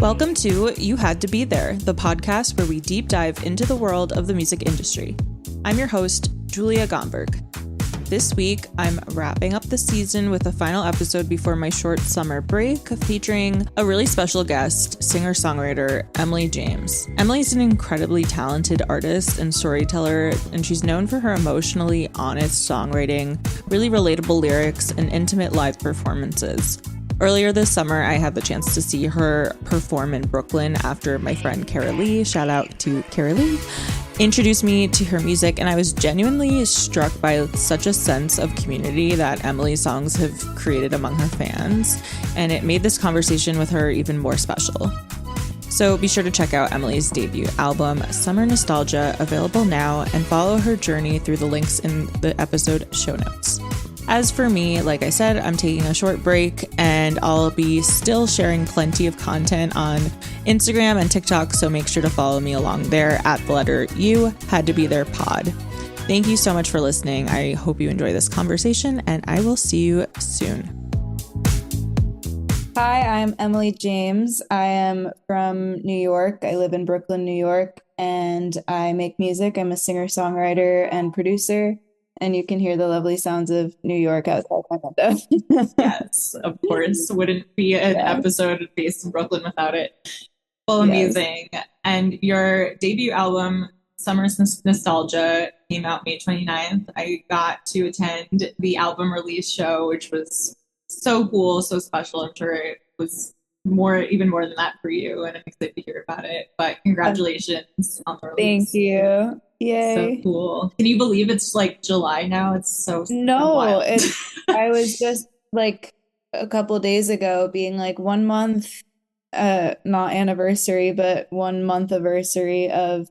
Welcome to You Had to Be There, the podcast where we deep dive into the world of the music industry. I'm your host, Julia Gomberg. This week, I'm wrapping up the season with a final episode before my short summer break, featuring a really special guest, singer-songwriter Emily James. Emily's an incredibly talented artist and storyteller, and she's known for her emotionally honest songwriting, really relatable lyrics, and intimate live performances. Earlier this summer, I had the chance to see her perform in Brooklyn after my friend Kara Lee, shout out to Kara Lee, introduced me to her music, and I was genuinely struck by such a sense of community that Emily's songs have created among her fans, and it made this conversation with her even more special. So be sure to check out Emily's debut album, Summer Nostalgia, available now, and follow her journey through the links in the episode show notes. As for me, like I said, I'm taking a short break and I'll be still sharing plenty of content on Instagram and TikTok, so make sure to follow me along there at the letter You Had to Be There pod. Thank you so much for listening. I hope you enjoy this conversation and I will see you soon. Hi, I'm Emily James. I am from New York. I live in Brooklyn, New York, and I make music. I'm a singer-songwriter and producer. And you can hear the lovely sounds of New York outside my window. Yes, of course. Wouldn't be an episode based in Brooklyn without it. Well, amazing. Yes. And your debut album, Summer Nostalgia, came out May 29th. I got to attend the album release show, which was so cool, so special. I'm sure it was even more than that for you, and I'm excited to hear about it. But congratulations on the release. Thank you. Yay. So cool. Can you believe it's like July now? It's so No, I was just like a couple days ago being like 1 month, not anniversary, but 1 month anniversary of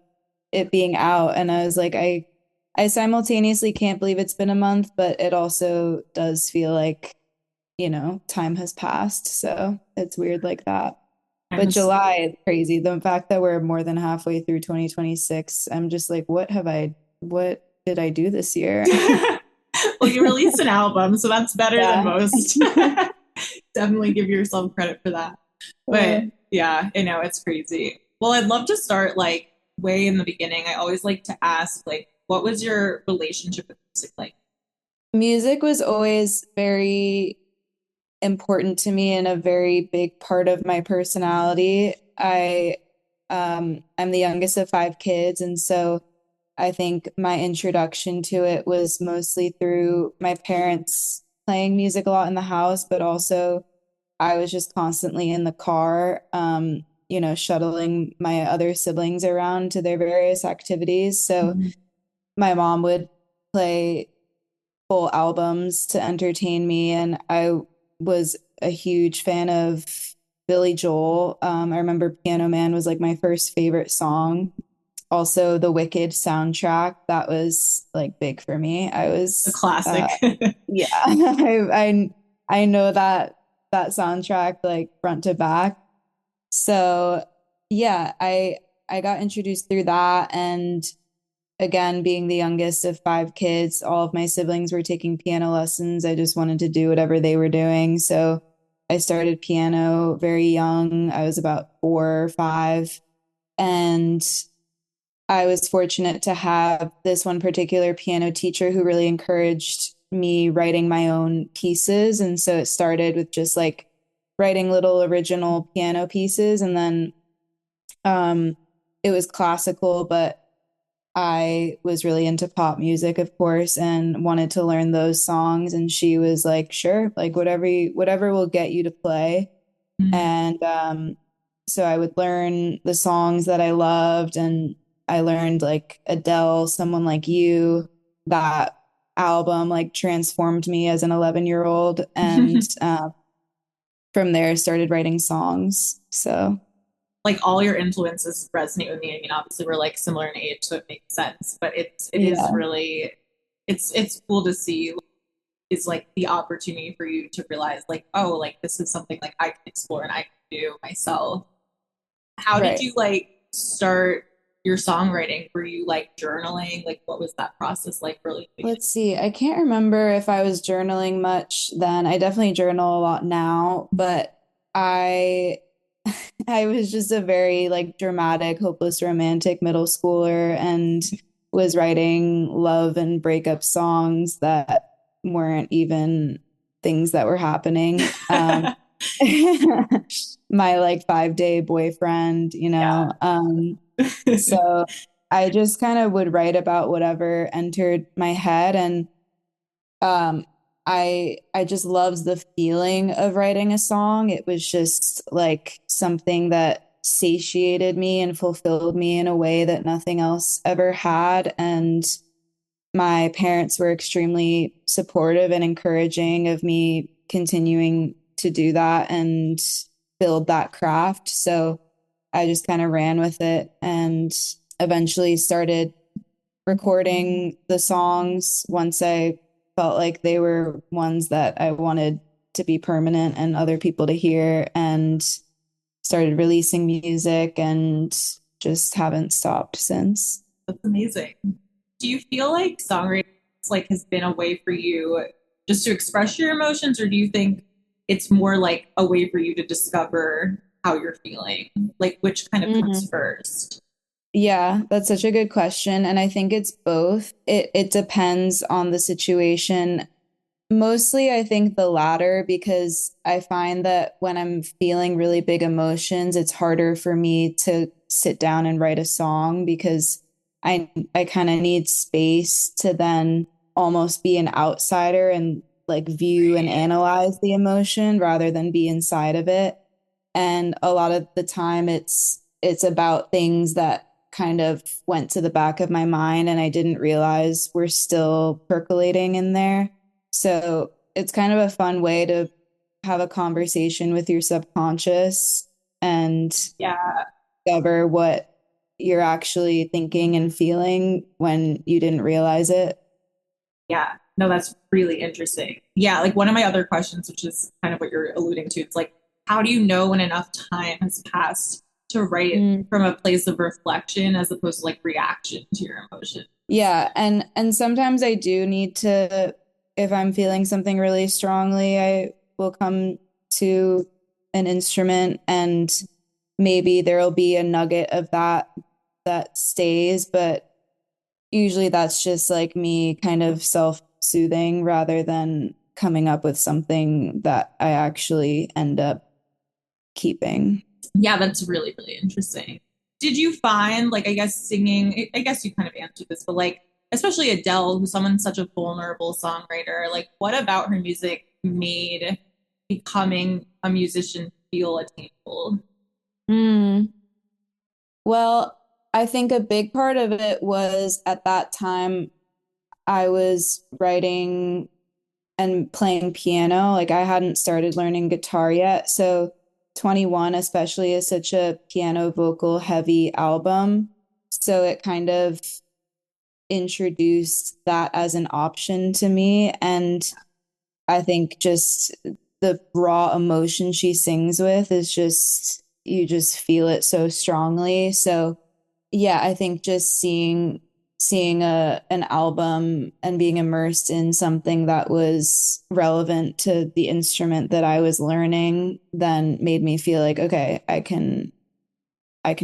it being out. And I was like, I simultaneously can't believe it's been a month, but it also does feel like, you know, time has passed. So it's weird like that. But July is crazy. The fact that we're more than halfway through 2026, I'm just like, what did I do this year? Well, you released an album, so that's better than most. Definitely give yourself credit for that. But yeah, I know it's crazy. Well, I'd love to start like way in the beginning. I always like to ask, like, what was your relationship with music like? Music was always very important to me and a very big part of my personality. I'm the youngest of 5 kids, and so I think my introduction to it was mostly through my parents playing music a lot in the house, but also I was just constantly in the car, shuttling my other siblings around to their various activities. So my mom would play full albums to entertain me, and I was a huge fan of Billy Joel. I remember Piano Man was like my first favorite song. Also, the Wicked soundtrack, that was like big for me. I was a classic. Yeah, I know that soundtrack like front to back. So yeah, I got introduced through that, and again, being the youngest of 5 kids, all of my siblings were taking piano lessons. I just wanted to do whatever they were doing. So I started piano very young. I was about 4 or 5. And I was fortunate to have this one particular piano teacher who really encouraged me writing my own pieces. And so it started with just like writing little original piano pieces. And then it was classical, but I was really into pop music, of course, and wanted to learn those songs. And she was like, sure, like whatever will get you to play. And so I would learn the songs that I loved. And I learned like Adele, Someone Like You. That album like transformed me as an 11-year-old. And from there, I started writing songs. So like all your influences resonate with me. I mean, obviously we're like similar in age, so it makes sense, but it is really, it's cool to see is like the opportunity for you to realize like, oh, like this is something like I can explore and I can do myself. How did you like start your songwriting? Were you like journaling? Like what was that process like really? Let's see. I can't remember if I was journaling much then. I definitely journal a lot now, but I I was just a very like dramatic, hopeless romantic middle schooler and was writing love and breakup songs that weren't even things that were happening. My like 5 day boyfriend, Yeah. so I just kind of would write about whatever entered my head, and um, I just loves the feeling of writing a song. It was just like something that satiated me and fulfilled me in a way that nothing else ever had. And my parents were extremely supportive and encouraging of me continuing to do that and build that craft. So I just kind of ran with it and eventually started recording the songs once I felt like they were ones that I wanted to be permanent and other people to hear, and started releasing music and just haven't stopped since. That's amazing. Do you feel like songwriting like has been a way for you just to express your emotions, or do you think it's more like a way for you to discover how you're feeling? Like which kind of comes Mhm. first? Yeah, that's such a good question. And I think it's both. It depends on the situation. Mostly, I think the latter, because I find that when I'm feeling really big emotions, it's harder for me to sit down and write a song because I kind of need space to then almost be an outsider and like view and Right. analyze the emotion rather than be inside of it. And a lot of the time it's about things that kind of went to the back of my mind and I didn't realize were still percolating in there. So it's kind of a fun way to have a conversation with your subconscious and Yeah. discover what you're actually thinking and feeling when you didn't realize it. Yeah. No, that's really interesting. Yeah, like one of my other questions, which is kind of what you're alluding to, it's like, how do you know when enough time has passed to write Mm. from a place of reflection as opposed to like reaction to your emotion? Yeah, and sometimes I do need to, if I'm feeling something really strongly, I will come to an instrument and maybe there'll be a nugget of that stays, but usually that's just like me kind of self-soothing rather than coming up with something that I actually end up keeping. Yeah, that's really, really interesting. Did you find, like, I guess singing, I guess you kind of answered this, but like, especially Adele, who's someone's such a vulnerable songwriter, like, what about her music made becoming a musician feel attainable? Mm. Well, I think a big part of it was at that time I was writing and playing piano. Like I hadn't started learning guitar yet. So 21 especially is such a piano vocal heavy album. So it kind of introduced that as an option to me. And I think just the raw emotion she sings with is just, you just feel it so strongly. So yeah, I think just seeing a an album and being immersed in something that was relevant to the instrument that I was learning then made me feel like, okay, I can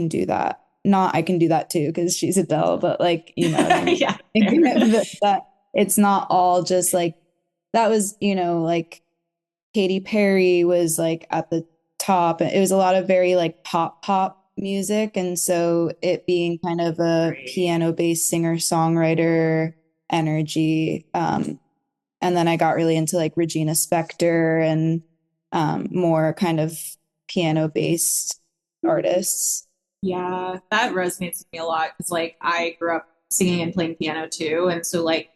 do that. Not I can do that too, because she's Adele, but like, you know what I mean? Yeah, fair. That it's not all just like that was, like Katy Perry was like at the top. It was a lot of very like pop music. And so it being kind of a Right. piano-based singer-songwriter energy. And then I got really into like Regina Spektor and more kind of piano-based artists. Yeah, that resonates with me a lot because like I grew up singing and playing piano too. And so like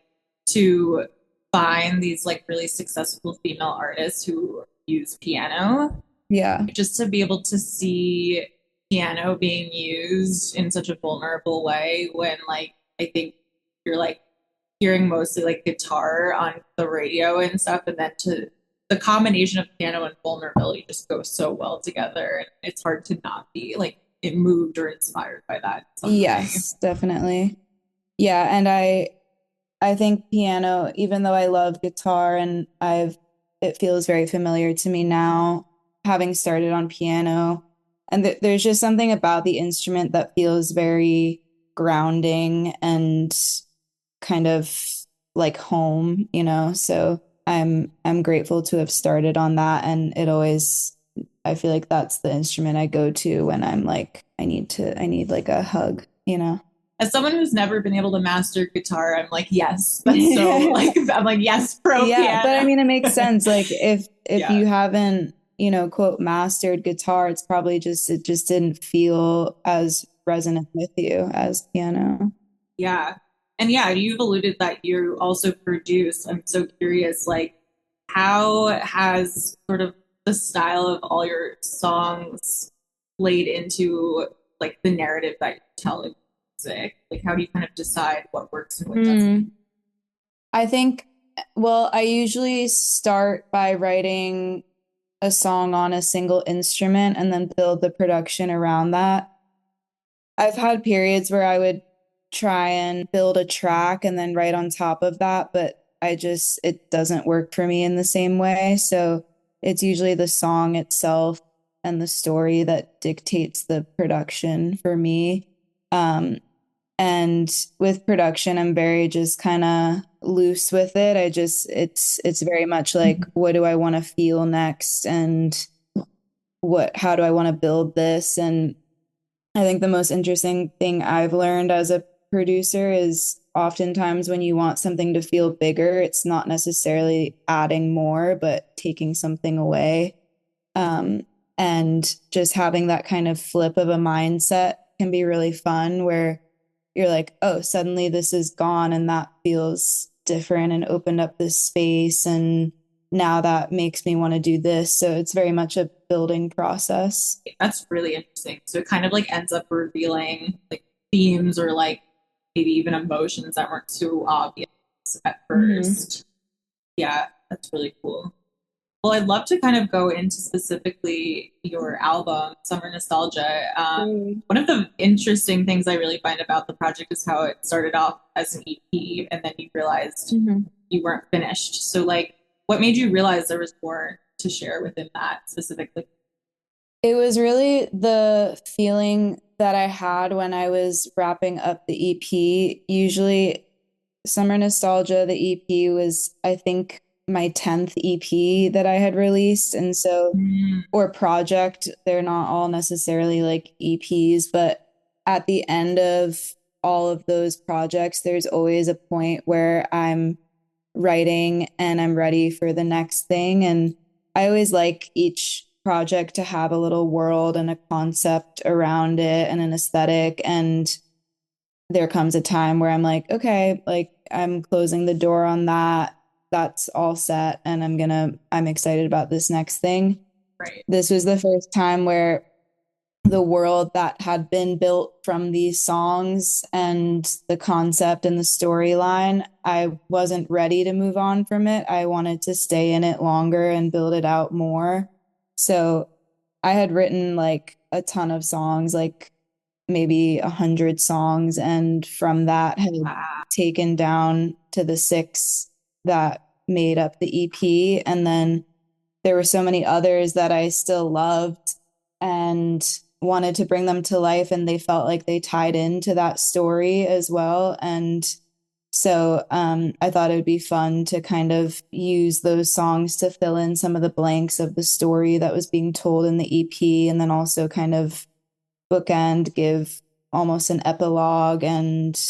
to find these like really successful female artists who use piano, Yeah. just to be able to see piano being used in such a vulnerable way when like I think you're like hearing mostly like guitar on the radio and stuff, and then to the combination of piano and vulnerability just goes so well together, and it's hard to not be like it moved or inspired by that in some way. Yes, definitely. Yeah, and I think piano, even though I love guitar and it feels very familiar to me now, having started on piano. And there's just something about the instrument that feels very grounding and kind of like home, So I'm grateful to have started on that, and I feel like that's the instrument I go to when I'm like I need like a hug. As someone who's never been able to master guitar, I'm like, yes, that's so like I'm like, yes, pro Yeah, piano. but I mean it makes sense. Like if Yeah. you haven't, quote, mastered guitar, it just didn't feel as resonant with you as piano. Yeah. And yeah, you've alluded that you also produce. I'm so curious, like, how has sort of the style of all your songs played into like the narrative that you tell in music? Like, how do you kind of decide what works and what doesn't? I think, well, I usually start by writing a song on a single instrument and then build the production around that. I've had periods where I would try and build a track and then write on top of that, but it doesn't work for me in the same way. So it's usually the song itself and the story that dictates the production for me. And with production, I'm very just kind of loose with it. It's very much like, what do I want to feel next? And how do I want to build this? And I think the most interesting thing I've learned as a producer is oftentimes when you want something to feel bigger, it's not necessarily adding more, but taking something away. And just having that kind of flip of a mindset can be really fun where you're like, oh, suddenly this is gone and that feels different and opened up this space. And now that makes me want to do this. So it's very much a building process. That's really interesting. So it kind of like ends up revealing like themes or like maybe even emotions that weren't too obvious at first. Yeah, that's really cool. Well, I'd love to kind of go into specifically your album, Summer Nostalgia. One of the interesting things I really find about the project is how it started off as an EP and then you realized you weren't finished. So, like, what made you realize there was more to share within that specifically? It was really the feeling that I had when I was wrapping up the EP. Usually, Summer Nostalgia, the EP was, I think, my 10th EP that I had released. And so, or project, they're not all necessarily like EPs, but at the end of all of those projects, there's always a point where I'm writing and I'm ready for the next thing. And I always like each project to have a little world and a concept around it and an aesthetic. And there comes a time where I'm like, okay, like I'm closing the door on that. That's all set. And I'm excited about this next thing. Right. This was the first time where the world that had been built from these songs and the concept and the storyline, I wasn't ready to move on from it. I wanted to stay in it longer and build it out more. So I had written like a ton of songs, like maybe 100 songs. And from that had taken down to the 6 that made up the EP. And then there were so many others that I still loved and wanted to bring them to life. And they felt like they tied into that story as well. And so I thought it would be fun to kind of use those songs to fill in some of the blanks of the story that was being told in the EP, and then also kind of bookend, give almost an epilogue and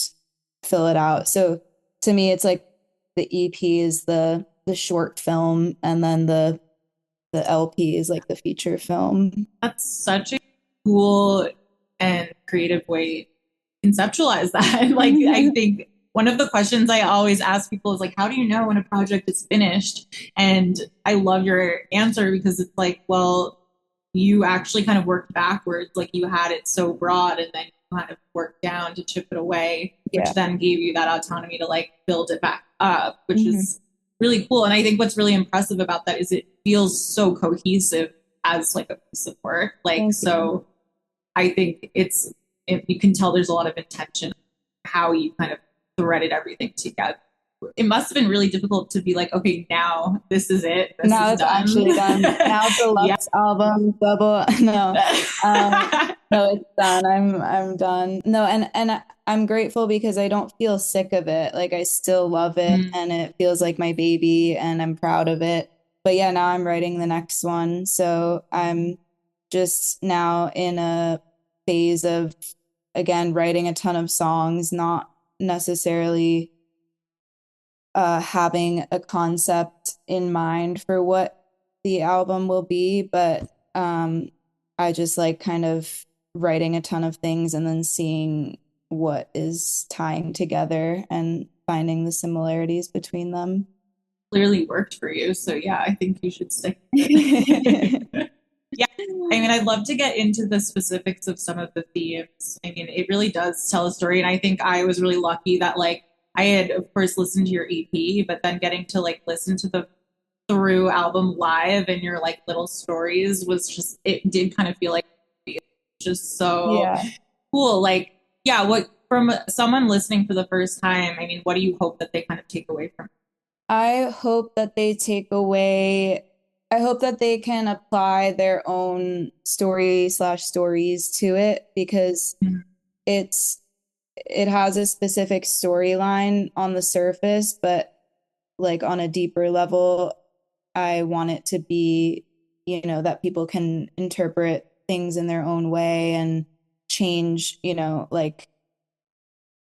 fill it out. So to me, it's like the EP is the short film, and then the LP is like the feature film. That's such a cool and creative way to conceptualize that. Like, I think one of the questions I always ask people is like, how do you know when a project is finished? And I love your answer because it's like, well, you actually kind of worked backwards. Like you had it so broad and then you kind of worked down to chip it away, which then gave you that autonomy to like build it back up, which is really cool. And I think what's really impressive about that is it feels so cohesive as like a piece of work. Like, so I think you can tell there's a lot of intention how you kind of threaded everything together it must have been really difficult to be like, okay, now this is it. This Now is it's done. actually done. Now deluxe album, double. No, no, it's done. I'm done. No, and I'm grateful because I don't feel sick of it. Like I still love it, and it feels like my baby, and I'm proud of it. But yeah, now I'm writing the next one, so I'm just now in a phase of again writing a ton of songs, not necessarily having a concept in mind for what the album will be, but I just like kind of writing a ton of things and then seeing what is tying together and finding the similarities between them. Clearly worked for you. So yeah, I think you should stick with it. Yeah. I mean, I'd love to get into the specifics of some of the themes. I mean, it really does tell a story. And I think I was really lucky that like I had, of course, listened to your EP, but then getting to like listen to the through album live and your like little stories was just, it did kind of feel like just so Yeah. cool. Like, yeah, what from someone listening for the first time, I mean, what do you hope that they kind of take away from it? I hope that they take away, I hope that they can apply their own stories to it because it's it has a specific storyline on the surface, but like on a deeper level, I want it to be, that people can interpret things in their own way and change, like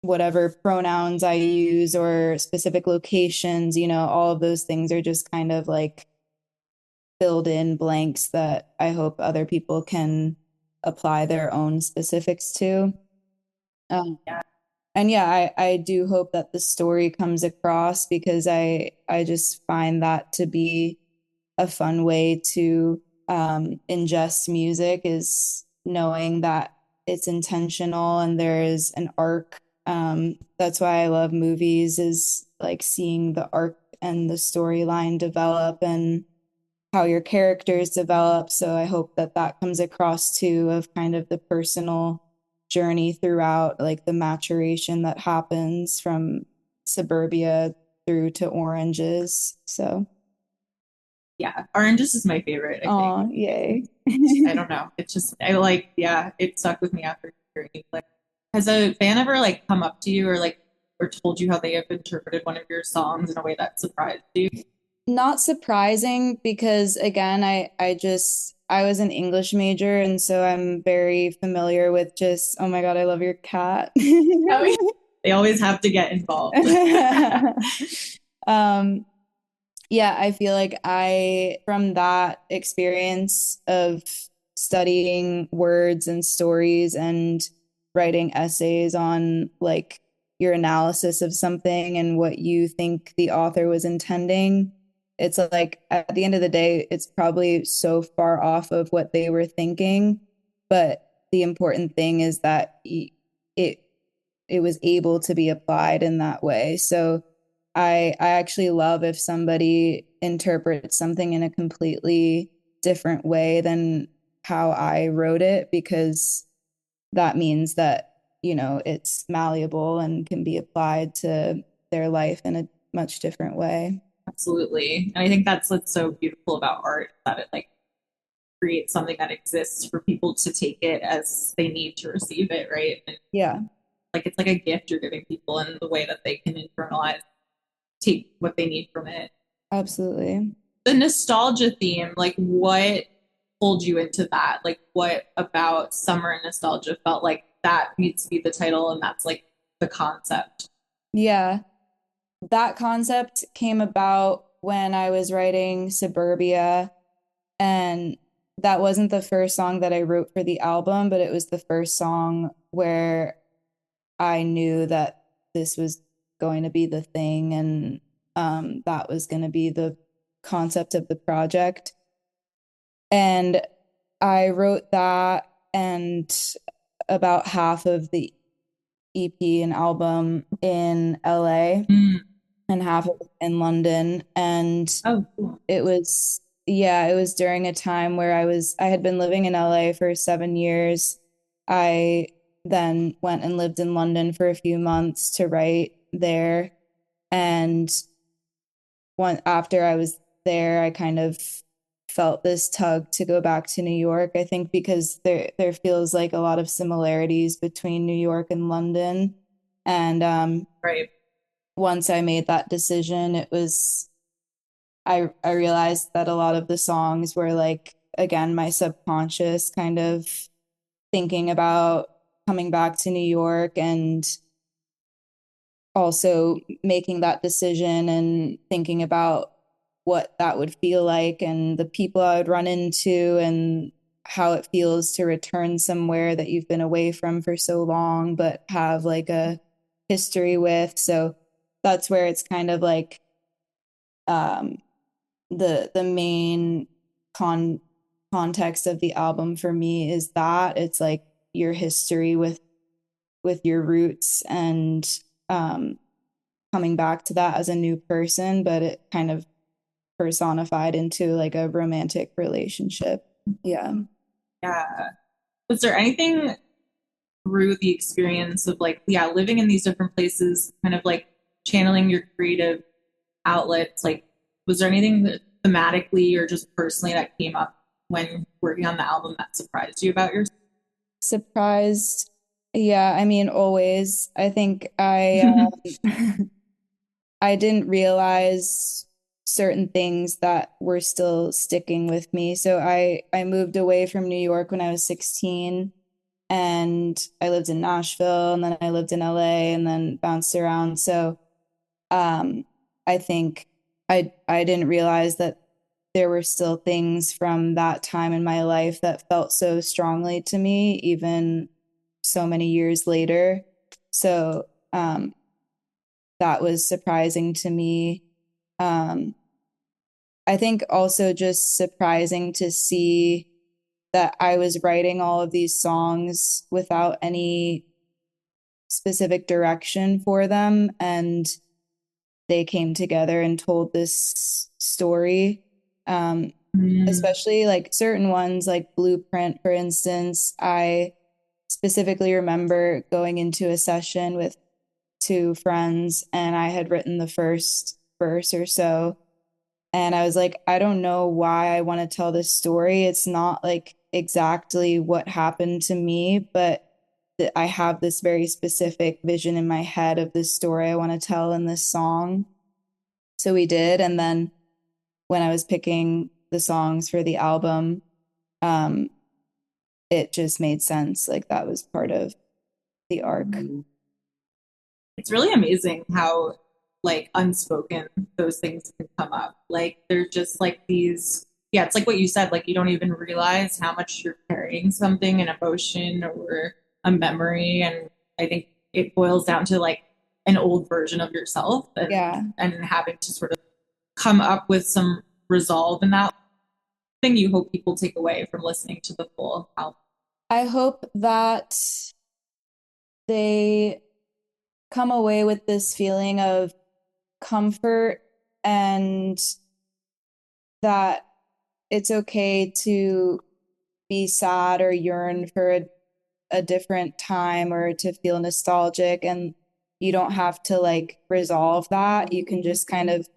whatever pronouns I use or specific locations, all of those things are just kind of like filled in blanks that I hope other people can apply their own specifics to. Yeah. And yeah, I do hope that the story comes across because I just find that to be a fun way to ingest music is knowing that it's intentional and there is an arc. That's why I love movies is like seeing the arc and the storyline develop and how your characters develop. So I hope that that comes across too of kind of the personal journey throughout, like the maturation that happens from suburbia through to oranges. So Yeah, oranges is my favorite, I think. oh, yay. I don't know. It's just I like, yeah, it stuck with me after hearing it. Like, has a fan ever like come up to you or like or told you how they have interpreted one of your songs in a way that surprised you? Not surprising because again, I was an English major and so I'm very familiar with just, oh my God, I love your cat. They always have to get involved. um yeah, I feel like from that experience of studying words and stories and writing essays on like your analysis of something and what you think the author was intending, it's like at the end of the day, it's probably so far off of what they were thinking. But the important thing is that it it was able to be applied in that way. So I actually love if somebody interprets something in a completely different way than how I wrote it, because that means that, it's malleable and can be applied to their life in a much different way. Absolutely. And I think that's what's so beautiful about art, that it like creates something that exists for people to take it as they need to receive it, right? And Yeah, like it's like a gift you're giving people in the way that they can internalize, take what they need from it. absolutely. The nostalgia theme, like what pulled you into that? Like what about summer and nostalgia felt like that needs to be the title and that's like the concept? Yeah, that concept came about when I was writing Suburbia, and that wasn't the first song that I wrote for the album, but it was the first song where I knew that this was going to be the thing and that was going to be the concept of the project. And I wrote that and about half of the EP and album in LA and half of it in London. And Oh, cool. it was, yeah, it was during a time where I had been living in LA for 7 years. I then went and lived in London for a few months to write there. And after I was there, I kind of felt this tug to go back to New York. I think because there feels like a lot of similarities between New York and London. And Right. once I made that decision, it was I realized that a lot of the songs were like, again, my subconscious kind of thinking about coming back to New York, and also making that decision and thinking about what that would feel like and the people I would run into and how it feels to return somewhere that you've been away from for so long but have like a history with. So that's where it's kind of like um the main context of the album for me is that it's like your history with your roots, and coming back to that as a new person, but it kind of personified into like a romantic relationship. Yeah. Yeah. Was there anything through the experience of like, yeah, living in these different places, kind of like channeling your creative outlets, like, was there anything that thematically or just personally that came up when working on the album that surprised you about yourself? Surprised. Yeah, I mean, always. I think I didn't realize certain things that were still sticking with me. So I moved away from New York when I was 16, and I lived in Nashville, and then I lived in LA, and then bounced around. So um I think I didn't realize that there were still things from that time in my life that felt so strongly to me even so many years later. So that was surprising to me. Um, I think also just surprising to see that I was writing all of these songs without any specific direction for them, and they came together and told this story. Especially like certain ones, like Blueprint, for instance. I specifically remember going into a session with two friends, and I had written the first verse or so. And I was like, I don't know why I want to tell this story. It's not like exactly what happened to me, but I have this very specific vision in my head of this story I want to tell in this song. So we did. And then when I was picking the songs for the album, um, it just made sense. Like that was part of the arc. It's really amazing how like unspoken those things can come up. Like they're just like these, yeah, it's like what you said, like you don't even realize how much you're carrying something, an emotion or a memory. And I think it boils down to like an old version of yourself, Yeah. and having to sort of come up with some resolve in that thing you hope people take away from listening to the full album. I hope that they come away with this feeling of comfort, and that it's okay to be sad or yearn for a different time or to feel nostalgic, and you don't have to like resolve that. You can just kind of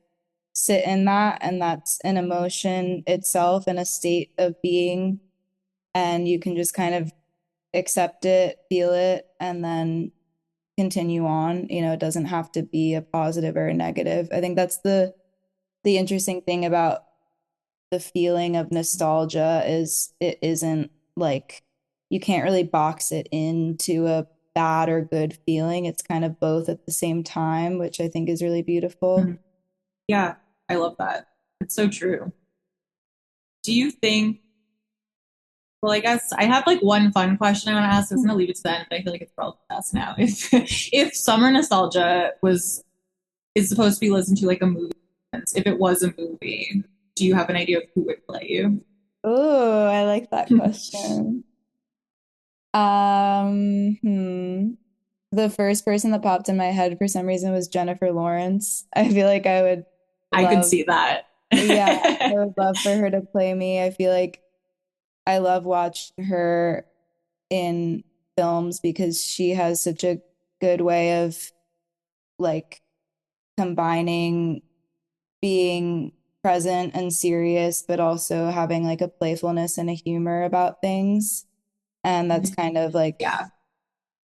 sit in that, and that's an emotion itself and a state of being, and you can just kind of accept it, feel it, and then continue on. It doesn't have to be a positive or a negative. I think that's the interesting thing about the feeling of nostalgia is it isn't like you can't really box it into a bad or good feeling. It's kind of both at the same time, which I think is really beautiful. Mm-hmm. Yeah, I love that. It's so true. Do you think, well, I guess I have like one fun question I want to ask. I was going to leave it to then, but I feel like it's probably best now. If summer nostalgia is supposed to be listened to like a movie, if it was a movie, do you have an idea of who would play you? Oh, I like that question. The first person that popped in my head for some reason was Jennifer Lawrence. I feel like I would I could love, see that. yeah, I would love for her to play me. I feel like I love watching her in films because she has such a good way of like combining being present and serious, but also having like a playfulness and a humor about things. And that's kind of like, Yeah.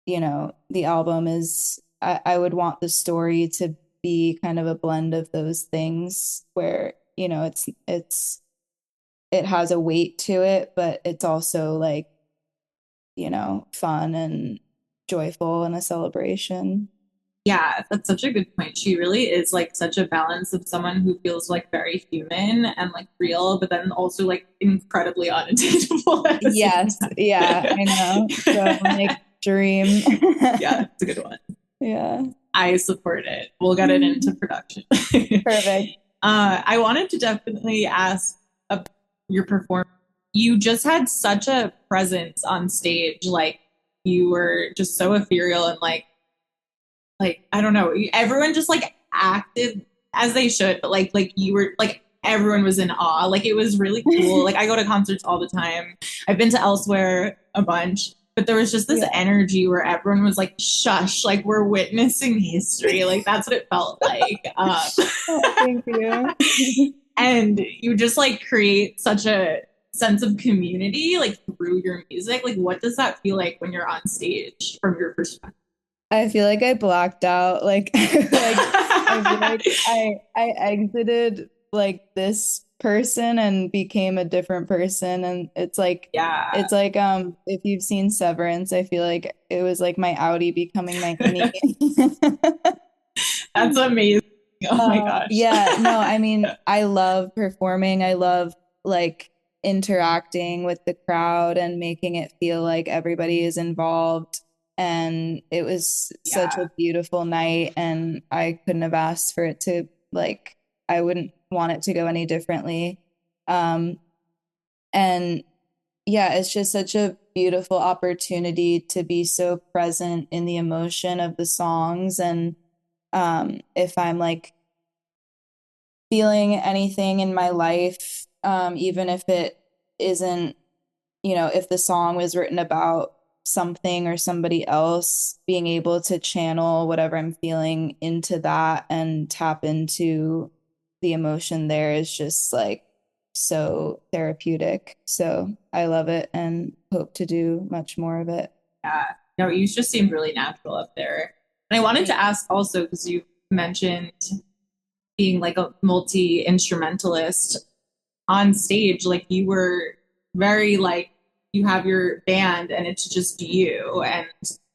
you know, the album is, I would want the story to be kind of a blend of those things where, you know, it has a weight to it, but it's also like, you know, fun and joyful and a celebration. Yeah, that's such a good point. She really is like such a balance of someone who feels like very human and like real, but then also like incredibly unattainable at the same Yes, yeah, I know. So like dream. Yeah, it's a good one. Yeah. I support it. We'll get it into production. Perfect. I wanted to definitely ask your performance. You just had such a presence on stage. Like you were just so ethereal and like I don't know. Everyone just like acted as they should, but like you were like everyone was in awe. Like it was really cool. Like I go to concerts all the time. I've been to Elsewhere a bunch, but there was just this energy where everyone was like, shush, like we're witnessing history. Like that's what it felt like. Oh, thank you. And you just like create such a sense of community like through your music. Like what does that feel like when you're on stage from your perspective? I feel like I blacked out. Like, I feel like I exited like this person and became a different person. And Yeah, it's like if you've seen Severance, I feel like it was like my outie becoming my innie. that's amazing. Oh my gosh. Yeah, no, I mean, I love performing. I love like interacting with the crowd and making it feel like everybody is involved. And it was such a beautiful night, and I couldn't have asked for it to like, I wouldn't want it to go any differently. Um, and yeah, it's just such a beautiful opportunity to be so present in the emotion of the songs. And if I'm like feeling anything in my life, even if it isn't, you know, if the song was written about something or somebody else, being able to channel whatever I'm feeling into that and tap into the emotion there is just like so therapeutic. So I love it and hope to do much more of it. Yeah. No, you just seemed really natural up there. And I wanted to ask also, because you mentioned being like a multi instrumentalist on stage, like you were very like you have your band and it's just you, and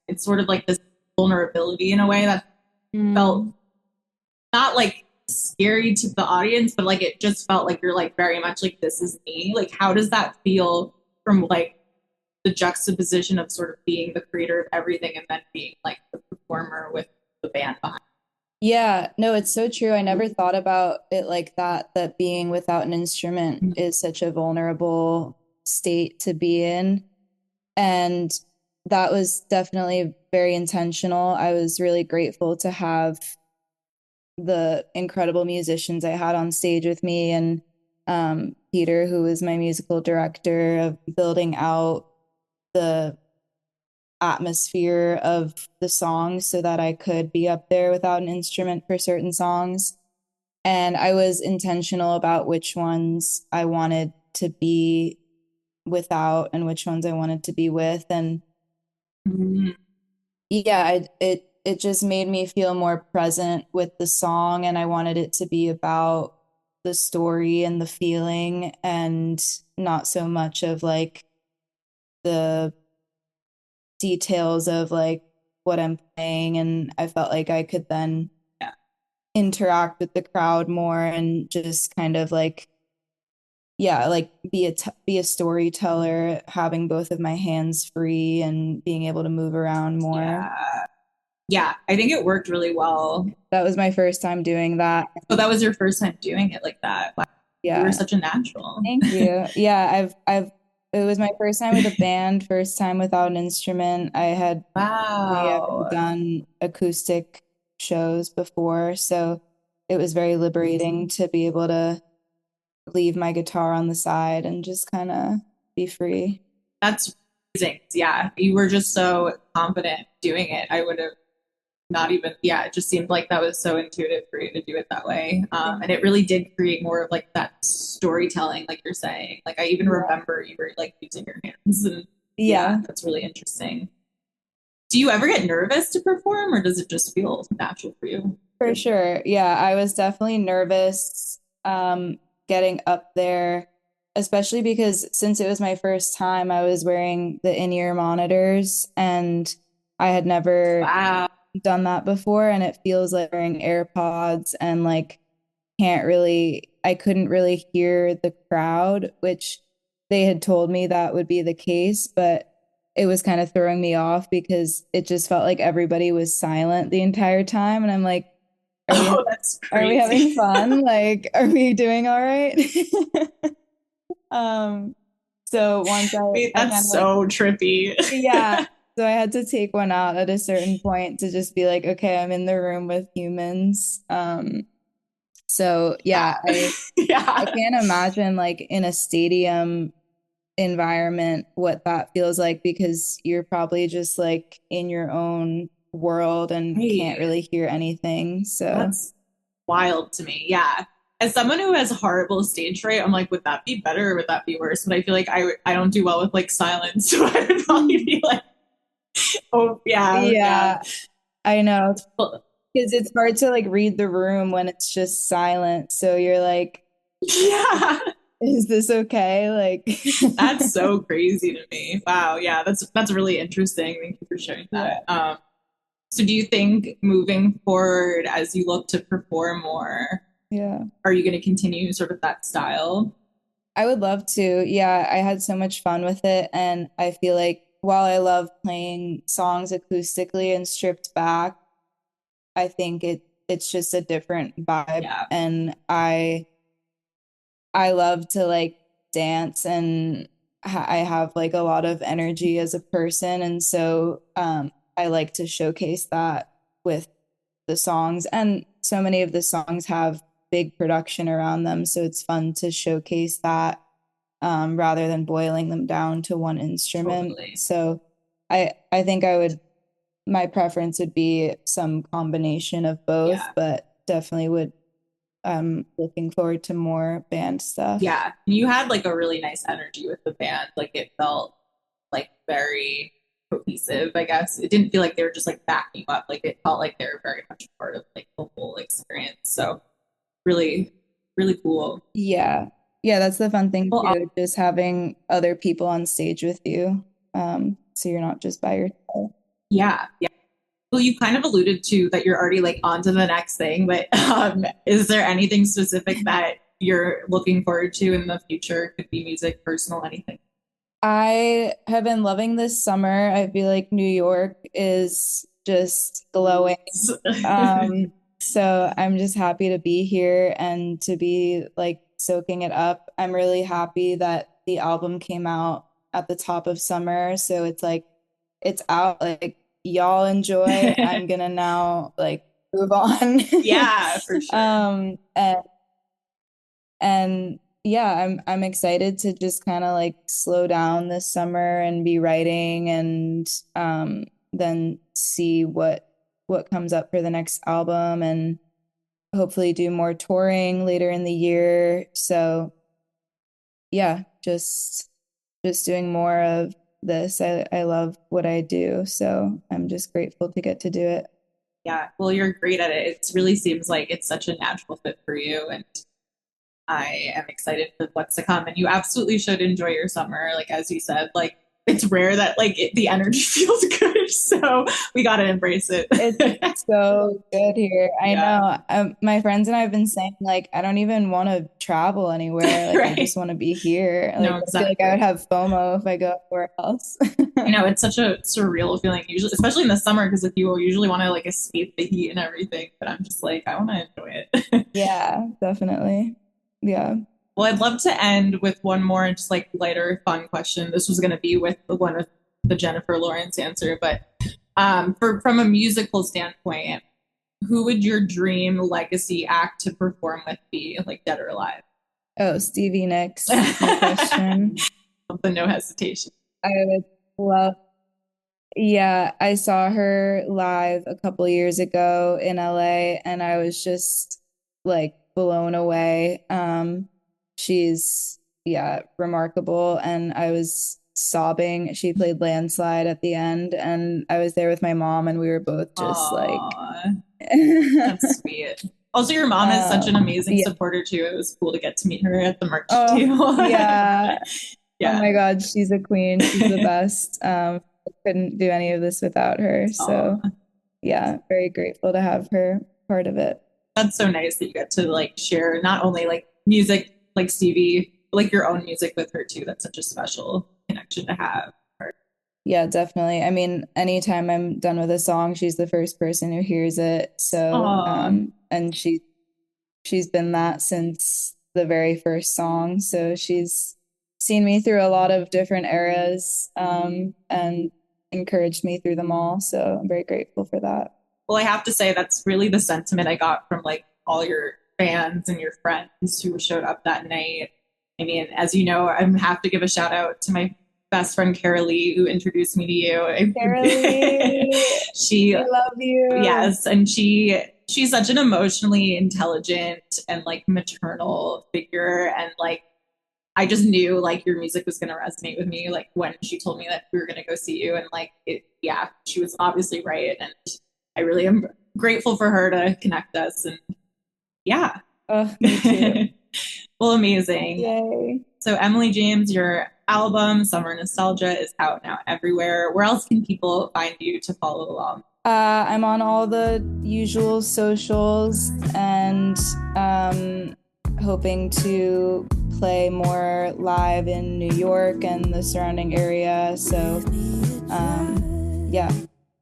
it's sort of like this vulnerability in a way that felt not like scary to the audience, but like it just felt like you're like very much like this is me. Like how does that feel from like the juxtaposition of sort of being the creator of everything and then being like the performer with the band behind? Yeah, no, it's so true. I never thought about it like that, that being without an instrument is such a vulnerable state to be in. And that was definitely very intentional. I was really grateful to have the incredible musicians I had on stage with me, and Peter, who was my musical director, of building out the atmosphere of the songs so that I could be up there without an instrument for certain songs. And I was intentional about which ones I wanted to be without and which ones I wanted to be with. And yeah, it just made me feel more present with the song, and I wanted it to be about the story and the feeling and not so much of like the details of like what I'm playing. And I felt like I could then interact with the crowd more and just kind of like like be a storyteller, having both of my hands free and being able to move around more. Yeah, I think it worked really well. That was my first time doing that. Oh, that was your first time doing it like that. Wow. Yeah. You were such a natural. Thank you. Yeah, it was my first time with a band, first time without an instrument. I had only ever done acoustic shows before, so it was very liberating to be able to leave my guitar on the side and just kind of be free. That's amazing. Yeah, you were just so confident doing it. I would have not even, yeah, it just seemed like that was so intuitive for you to do it that way. And it really did create more of like that storytelling, like you're saying. Like I even remember you were like using your hands, and that's really interesting. Do you ever get nervous to perform, or does it just feel natural for you? For sure. Yeah, I was definitely nervous getting up there, especially because since it was my first time, I was wearing the in-ear monitors and I had never done that before, and it feels like wearing AirPods and like I couldn't really hear the crowd, which they had told me that would be the case, but it was kind of throwing me off because it just felt like everybody was silent the entire time. And I'm like, that's crazy. Are we having fun? Like, are we doing all right? So once that's so trippy. Yeah. So I had to take one out at a certain point to just be like, okay, I'm in the room with humans. So I can't imagine like in a stadium environment what that feels like, because you're probably just like in your own world and can't really hear anything. So that's wild to me. Yeah. As someone who has horrible stage fright, I'm like, would that be better or would that be worse? But I feel like I don't do well with like silence. So I would probably be like, oh yeah. I know. Because it's hard to like read the room when it's just silent. So you're like, yeah, is this okay? Like that's so crazy to me. Wow. Yeah, that's really interesting. Thank you for sharing that. So do you think moving forward as you look to perform more, are you going to continue sort of that style? I would love to. Yeah, I had so much fun with it. And I feel like while I love playing songs acoustically and stripped back, I think it's just a different vibe. Yeah. And I love to like dance, and I have like a lot of energy as a person. And so I like to showcase that with the songs. And so many of the songs have big production around them. So it's fun to showcase that rather than boiling them down to one instrument. Totally. So I think my preference would be some combination of both, but definitely would looking forward to more band stuff. Yeah. You had like a really nice energy with the band. Like it felt like very cohesive, I guess. It didn't feel like they were just like backing you up. Like it felt like they were very much part of like the whole experience. So really, really cool. Yeah. Yeah, that's the fun thing too, just having other people on stage with you. So you're not just by yourself. Yeah. Yeah. Well, you kind of alluded to that you're already like on to the next thing, but is there anything specific that you're looking forward to in the future? Could be music, personal, anything. I have been loving this summer. I feel like New York is just glowing. So I'm just happy to be here and to be like soaking it up. I'm really happy that the album came out at the top of summer. So it's like, it's out, like y'all enjoy. I'm gonna now like move on. Yeah, for sure. And yeah, I'm excited to just kind of like slow down this summer and be writing, and then see what comes up for the next album, and hopefully do more touring later in the year. So yeah, just doing more of this. I love what I do, so I'm just grateful to get to do it. Yeah, well, you're great at it. It really seems like it's such a natural fit for you, and I am excited for what's to come. And you absolutely should enjoy your summer. Like as you said, like it's rare that like the energy feels good, so we got to embrace it. It's so good here. I know. My friends and I have been saying like I don't even want to travel anywhere. Like I just want to be here. Like, no, exactly. I feel like I would have FOMO if I go somewhere else. I know, it's such a surreal feeling, usually, especially in the summer, because like you usually want to like escape the heat and everything. But I'm just like I want to enjoy it. Yeah, definitely. Yeah. Well, I'd love to end with one more just like lighter, fun question. This was going to be with the one with the Jennifer Lawrence answer, but from a musical standpoint, who would your dream legacy act to perform with be, like dead or alive? Oh, Stevie Nicks. No question. No hesitation. I would love Yeah, I saw her live a couple years ago in LA and I was just like blown away. She's yeah, remarkable and I was sobbing. She played Landslide at the end and I was there with my mom and we were both just like Aw, that's sweet. Also, your mom is such an amazing yeah. supporter too. It was cool to get to meet her at the merch Oh, table. yeah. Oh Yeah. my God, she's a queen. She's the best. Couldn't do any of this without her. So Aw, yeah, very grateful to have her part of it. that's so nice that you get to like share not only like music like Stevie, but, like your own music with her too. That's such a special connection to have. Yeah, definitely. I mean, anytime I'm done with a song, she's the first person who hears it. So, Aw, and she's been that since the very first song. So she's seen me through a lot of different eras, and encouraged me through them all. So I'm very grateful for that. well, I have to say that's really the sentiment I got from like all your fans and your friends who showed up that night. I mean, as you know, I have to give a shout out to my best friend Carolee who introduced me to you. Carolee, She, I love you. yes, and she's such an emotionally intelligent and like maternal figure, and like I just knew like your music was going to resonate with me. Like when she told me that we were going to go see you, and like it, yeah, she was obviously right, and I really am grateful for her to connect us. And yeah, Oh, me too. well, amazing. Yay. So Emily James, your album Summer Nostalgia is out now everywhere. Where else can people find you to follow along? I'm on all the usual socials and hoping to play more live in New York and the surrounding area. So yeah,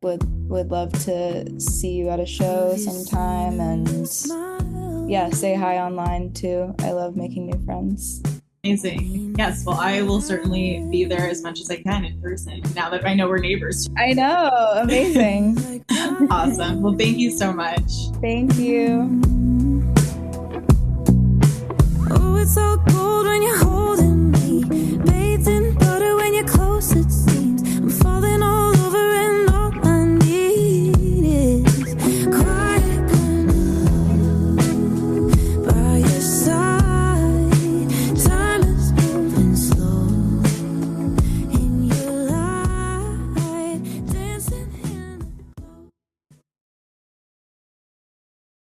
would love to see you at a show sometime and yeah, say hi online too. I love making new friends. Amazing. Yes, well, I will certainly be there as much as I can in person now that I know we're neighbors. I know, amazing. Awesome. Well, thank you so much. Thank you. Oh, it's all gold when you're holding me, baby.